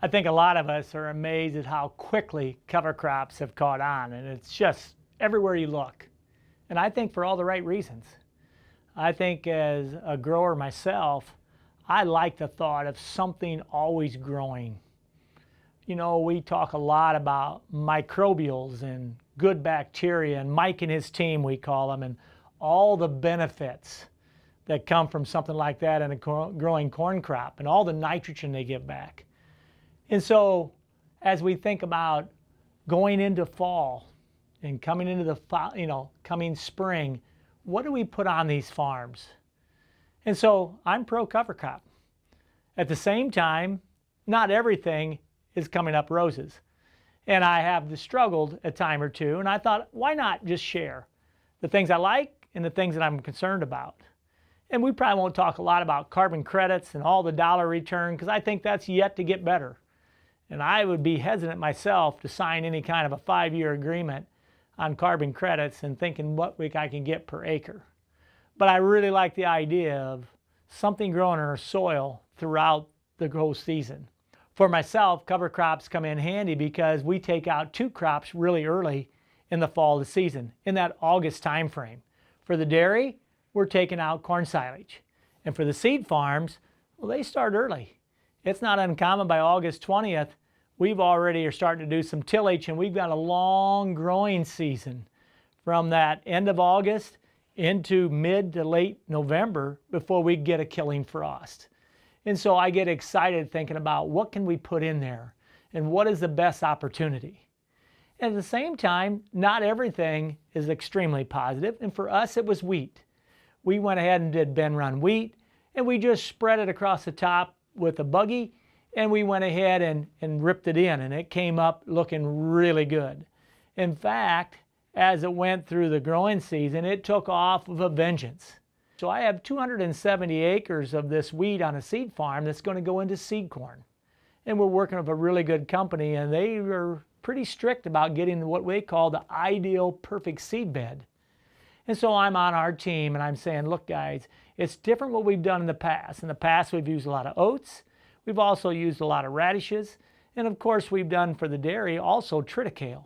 I think a lot of us are amazed at how quickly cover crops have caught on, and it's just everywhere you look. And I think for all the right reasons. I think as a grower myself, I like the thought of something always growing. You know, we talk a lot about microbials and good bacteria, and Mike and his team, we call them, and all the benefits that come from something like that in a growing corn crop and all the nitrogen they give back. And so as we think about going into fall and coming into the coming spring, what do we put on these farms? And so I'm pro cover crop. At the same time, not everything is coming up roses. And I have struggled a time or two, and I thought, why not just share the things I like and the things that I'm concerned about? And we probably won't talk a lot about carbon credits and all the dollar return, because I think that's yet to get better. And I would be hesitant myself to sign any kind of a 5-year agreement on carbon credits and thinking what I can get per acre. But I really like the idea of something growing in our soil throughout the whole season. For myself, cover crops come in handy because we take out 2 crops really early in the fall of the season, in that August time frame. For the dairy, we're taking out corn silage. And for the seed farms, well, they start early. It's not uncommon by August 20th, we've already are starting to do some tillage, and we've got a long growing season from that end of August into mid to late November before we get a killing frost. And so I get excited thinking about what can we put in there and what is the best opportunity. At the same time, not everything is extremely positive, and for us it was wheat. We went ahead and did Ben Run wheat, and we just spread it across the top with a buggy, and we went ahead and ripped it in, and it came up looking really good. In fact, as it went through the growing season, it took off with a vengeance. So I have 270 acres of this wheat on a seed farm that's going to go into seed corn. And we're working with a really good company, and they are pretty strict about getting what we call the ideal perfect seed bed. And so I'm on our team, and I'm saying, look guys, it's different what we've done in the past. In the past, we've used a lot of oats. We've also used a lot of radishes. And of course, we've done for the dairy also triticale.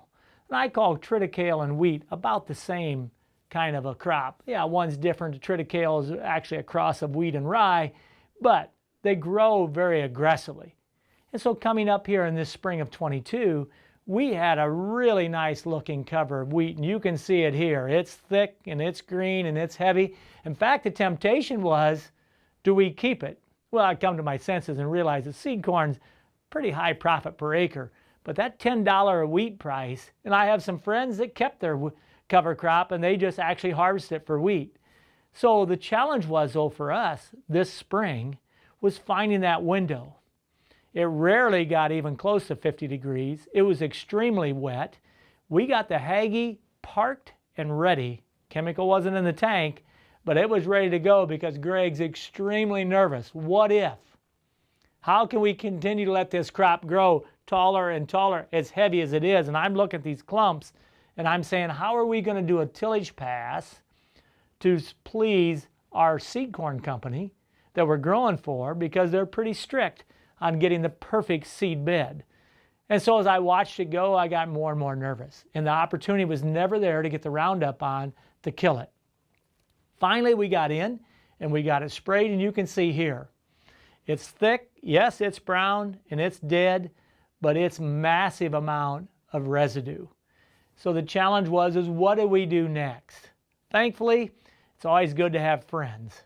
And I call triticale and wheat about the same kind of a crop. Yeah, one's different. Triticale is actually a cross of wheat and rye, but they grow very aggressively. And so coming up here in this spring of 22, we had a really nice looking cover of wheat, and you can see it here. It's thick and it's green and it's heavy. In fact, the temptation was, do we keep it? Well, I come to my senses and realize that seed corn's pretty high profit per acre, but that $10 a wheat price, and I have some friends that kept their cover crop and they just actually harvested it for wheat. So the challenge was, though, for us this spring was finding that window. It rarely got even close to 50 degrees. It was extremely wet. We got the Hagee parked and ready. Chemical wasn't in the tank, but it was ready to go because Gregg's extremely nervous. What if? How can we continue to let this crop grow taller and taller, as heavy as it is? And I'm looking at these clumps and I'm saying, how are we going to do a tillage pass to please our seed corn company that we're growing for, because they're pretty strict on getting the perfect seed bed. And so as I watched it go, I got more and more nervous. And the opportunity was never there to get the Roundup on to kill it. Finally, we got in and we got it sprayed, and you can see here. It's thick, yes, it's brown and it's dead, but it's massive amount of residue. So the challenge was, what do we do next? Thankfully, it's always good to have friends.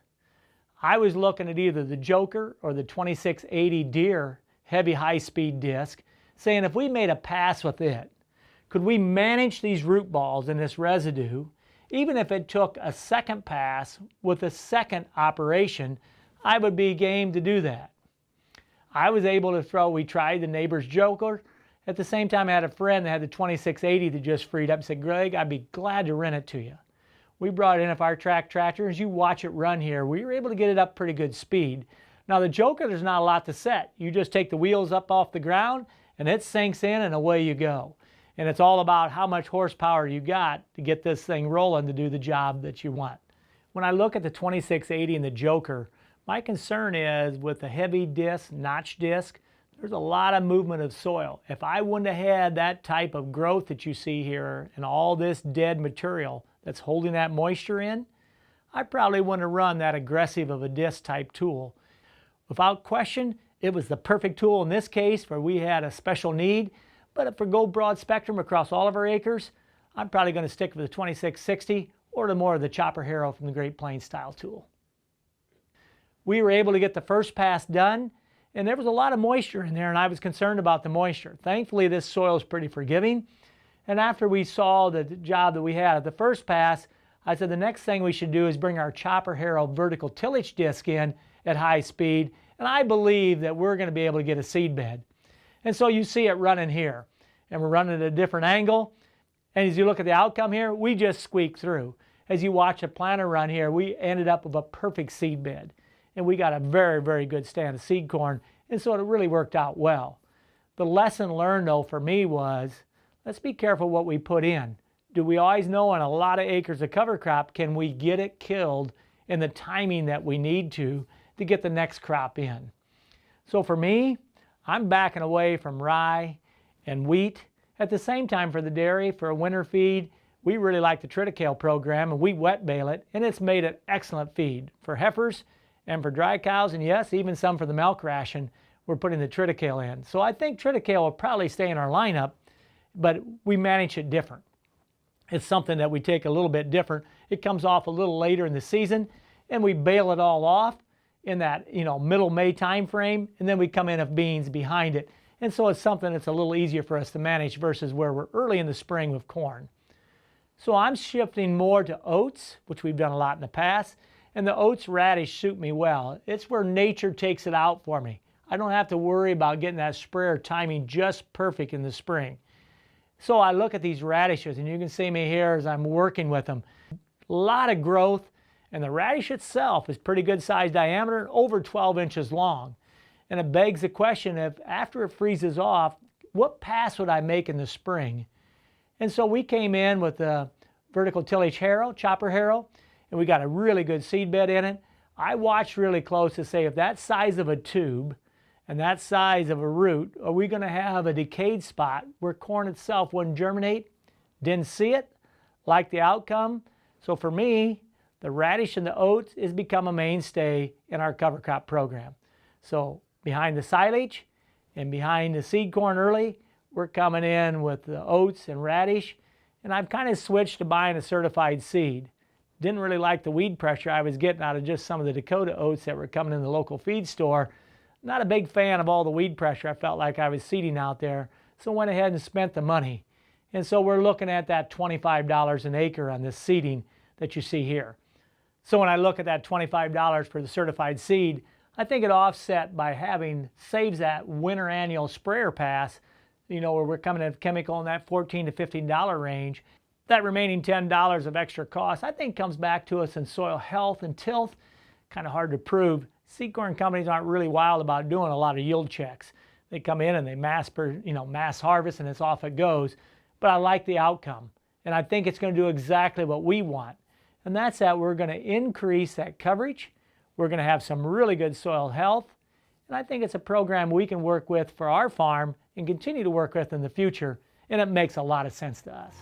I was looking at either the Joker or the 2680 Deere heavy high-speed disc, saying if we made a pass with it, could we manage these root balls and this residue, even if it took a second pass with a second operation? I would be game to do that. I was able to we tried the neighbor's Joker. At the same time, I had a friend that had the 2680 that just freed up and said, Greg, I'd be glad to rent it to you. We brought it in with our track tractor. As you watch it run here, we were able to get it up pretty good speed. Now the Joker, there's not a lot to set. You just take the wheels up off the ground and it sinks in and away you go. And it's all about how much horsepower you got to get this thing rolling to do the job that you want. When I look at the 2680 and the Joker, my concern is with the heavy disc, notch disc, There's a lot of movement of soil. If I wouldn't have had that type of growth that you see here and all this dead material that's holding that moisture in, I probably wouldn't have run that aggressive of a disc type tool. Without question, it was the perfect tool in this case where we had a special need, but if we go broad spectrum across all of our acres, I'm probably going to stick with the 2660 or more of the Chopper Harrow from the Great Plains style tool. We were able to get the first pass done, and there was a lot of moisture in there, and I was concerned about the moisture. Thankfully, this soil is pretty forgiving, and after we saw the job that we had at the first pass, I said the next thing we should do is bring our Chopper Harrow vertical tillage disc in at high speed, and I believe that we're going to be able to get a seed bed. And so you see it running here, and we're running at a different angle, and as you look at the outcome here, we just squeaked through. As you watch a planter run here, we ended up with a perfect seed bed, and we got a very, very good stand of seed corn, and so it really worked out well. The lesson learned, though, for me was, let's be careful what we put in. Do we always know on a lot of acres of cover crop, can we get it killed in the timing that we need to get the next crop in? So for me, I'm backing away from rye and wheat. At the same time, for the dairy, for a winter feed, we really like the triticale program, and we wet bale it, and it's made an excellent feed for heifers and for dry cows, and yes, even some for the milk ration, we're putting the triticale in. So I think triticale will probably stay in our lineup, but we manage it different. It's something that we take a little bit different. It comes off a little later in the season, and we bale it all off in that middle May time frame, and then we come in with beans behind it. And so it's something that's a little easier for us to manage versus where we're early in the spring with corn. So I'm shifting more to oats, which we've done a lot in the past, and the oats radish suit me well. It's where nature takes it out for me. I don't have to worry about getting that sprayer timing just perfect in the spring. So I look at these radishes, and you can see me here as I'm working with them. A lot of growth, and the radish itself is pretty good size diameter, over 12 inches long. And it begs the question, if after it freezes off, what pass would I make in the spring? And so we came in with the vertical tillage harrow, Chopper Harrow, and we got a really good seed bed in it. I watched really close to say, if that size of a tube and that size of a root, are we going to have a decayed spot where corn itself wouldn't germinate? Didn't see it, liked the outcome. So for me, the radish and the oats has become a mainstay in our cover crop program. So behind the silage and behind the seed corn early, we're coming in with the oats and radish, and I've kind of switched to buying a certified seed. Didn't really like the weed pressure I was getting out of just some of the Dakota oats that were coming in the local feed store. Not a big fan of all the weed pressure I felt like I was seeding out there, so went ahead and spent the money. And so we're looking at that $25 an acre on this seeding that you see here. So when I look at that $25 for the certified seed, I think it offset by saves that winter annual sprayer pass, where we're coming in chemical in that $14 to $15 range. That remaining $10 of extra cost, I think, comes back to us in soil health and tilth. Kind of hard to prove. Seed corn companies aren't really wild about doing a lot of yield checks. They come in and they mass harvest, and it's off it goes. But I like the outcome, and I think it's going to do exactly what we want. And that's that we're going to increase that coverage. We're going to have some really good soil health. And I think it's a program we can work with for our farm and continue to work with in the future. And it makes a lot of sense to us.